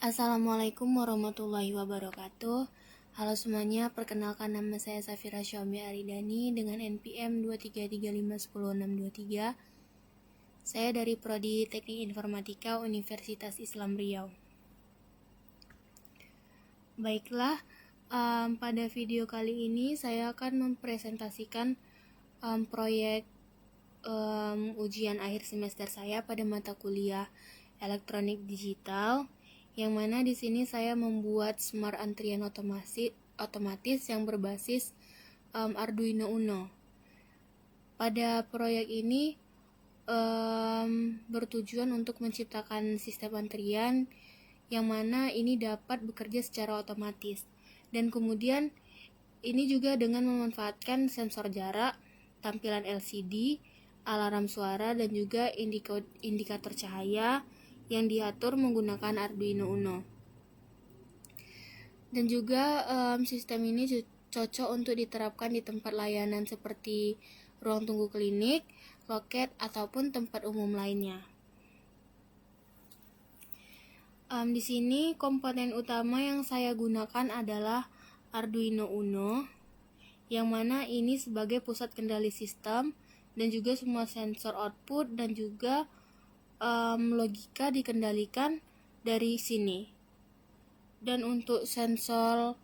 Assalamualaikum warahmatullahi wabarakatuh. Halo semuanya, perkenalkan nama saya Safira Syambi Aridani dengan NPM 233510623. Saya dari Prodi Teknik Informatika Universitas Islam Riau. Baiklah, pada video kali ini saya akan mempresentasikan proyek ujian akhir semester saya pada mata kuliah Elektronik Digital, yang mana di sini saya membuat smart antrian otomatis yang berbasis Arduino Uno. Pada proyek ini bertujuan untuk menciptakan sistem antrian yang mana ini dapat bekerja secara otomatis, dan kemudian ini juga dengan memanfaatkan sensor jarak, tampilan LCD, alarm suara, dan juga indikator cahaya yang diatur menggunakan Arduino Uno. Dan juga sistem ini cocok untuk diterapkan di tempat layanan seperti ruang tunggu klinik, loket, ataupun tempat umum lainnya. Di sini komponen utama yang saya gunakan adalah Arduino Uno, yang mana ini sebagai pusat kendali sistem dan juga semua sensor output dan juga logika dikendalikan dari sini. Dan untuk sensor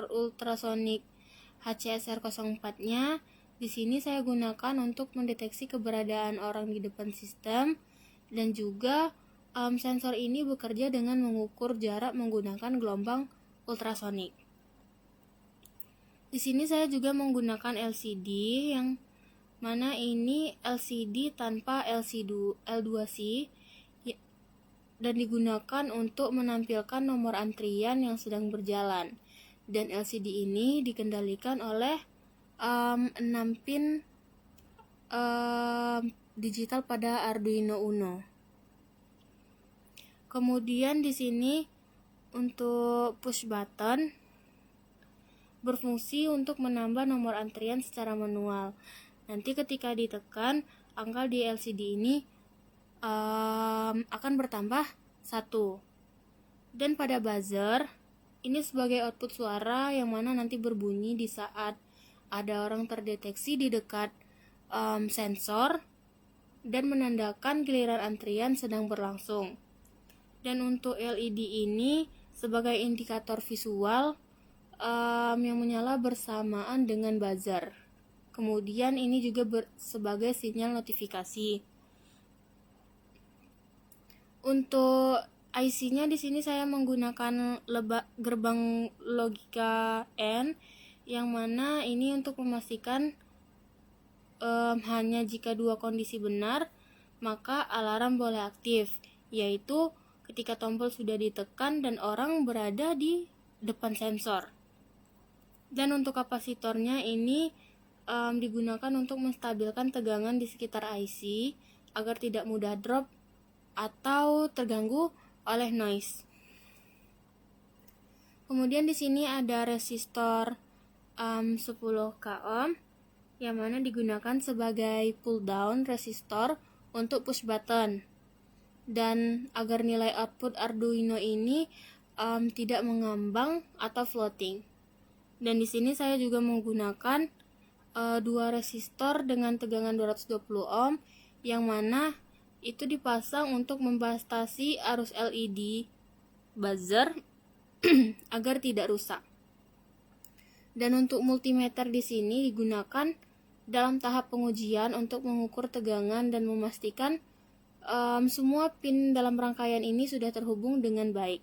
ultrasonik HCSR04-nya, di sini saya gunakan untuk mendeteksi keberadaan orang di depan sistem, dan juga sensor ini bekerja dengan mengukur jarak menggunakan gelombang ultrasonik. Di sini saya juga menggunakan LCD, yang mana ini LCD tanpa L2C, dan digunakan untuk menampilkan nomor antrian yang sedang berjalan. Dan LCD ini dikendalikan oleh 6 pin digital pada Arduino Uno. Kemudian di sini untuk push button berfungsi untuk menambah nomor antrian secara manual. Nanti ketika ditekan, angka di LCD ini akan bertambah 1. Dan pada buzzer, ini sebagai output suara yang mana nanti berbunyi di saat ada orang terdeteksi di dekat sensor dan menandakan giliran antrian sedang berlangsung. Dan untuk LED ini sebagai indikator visual yang menyala bersamaan dengan buzzer. Kemudian ini juga sebagai sinyal notifikasi. Untuk IC-nya di sini saya menggunakan gerbang logika N, yang mana ini untuk memastikan hanya jika 2 kondisi benar maka alarm boleh aktif, yaitu ketika tombol sudah ditekan dan orang berada di depan sensor. Dan untuk kapasitornya ini digunakan untuk menstabilkan tegangan di sekitar IC agar tidak mudah drop atau terganggu oleh noise. Kemudian di sini ada resistor 10 ohm yang mana digunakan sebagai pull down resistor untuk push button, dan agar nilai output Arduino ini tidak mengambang atau floating. Dan di sini saya juga menggunakan 2 resistor dengan tegangan 220 ohm yang mana itu dipasang untuk membatasi arus LED buzzer agar tidak rusak. Dan untuk multimeter di sini digunakan dalam tahap pengujian untuk mengukur tegangan dan memastikan semua pin dalam rangkaian ini sudah terhubung dengan baik.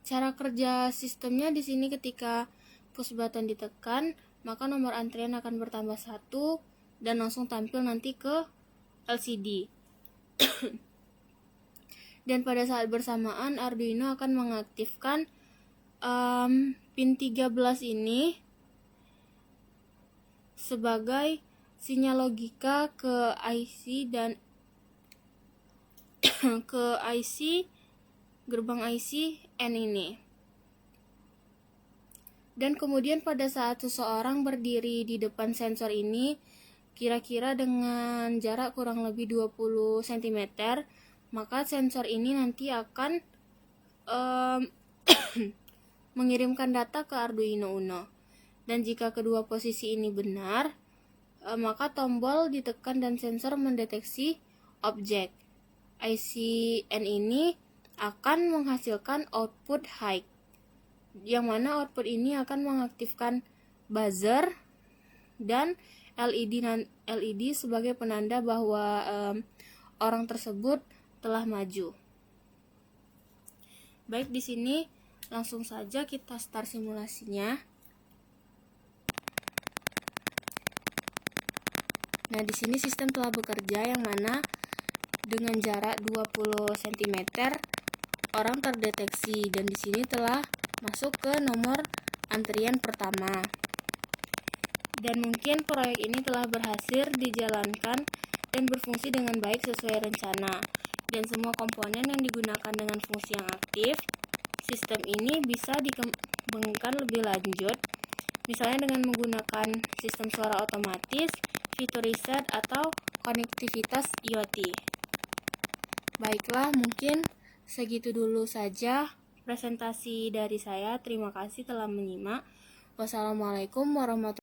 Cara kerja sistemnya di sini ketika push button ditekan, maka nomor antrian akan bertambah 1 dan langsung tampil nanti ke LCD. Dan pada saat bersamaan Arduino akan mengaktifkan pin 13 ini sebagai sinyal logika ke IC dan ke IC gerbang IC N ini. Dan kemudian pada saat seseorang berdiri di depan sensor ini, kira-kira dengan jarak kurang lebih 20 cm, maka sensor ini nanti akan mengirimkan data ke Arduino Uno. Dan jika kedua posisi ini benar, maka tombol ditekan dan sensor mendeteksi objek. IC-N ini akan menghasilkan output high, yang mana output ini akan mengaktifkan buzzer dan LED sebagai penanda bahwa orang tersebut telah maju. Baik, di sini langsung saja kita start simulasinya. Nah, di sini sistem telah bekerja, yang mana dengan jarak 20 cm orang terdeteksi, dan di sini telah masuk ke nomor antrian pertama. Dan mungkin proyek ini telah berhasil dijalankan dan berfungsi dengan baik sesuai rencana. Dan semua komponen yang digunakan dengan fungsi yang aktif, sistem ini bisa dikembangkan lebih lanjut, misalnya dengan menggunakan sistem suara otomatis, fitur reset, atau konektivitas IoT. Baiklah, mungkin segitu dulu saja presentasi dari saya. Terima kasih telah menyimak. Wassalamualaikum warahmatullahi wabarakatuh.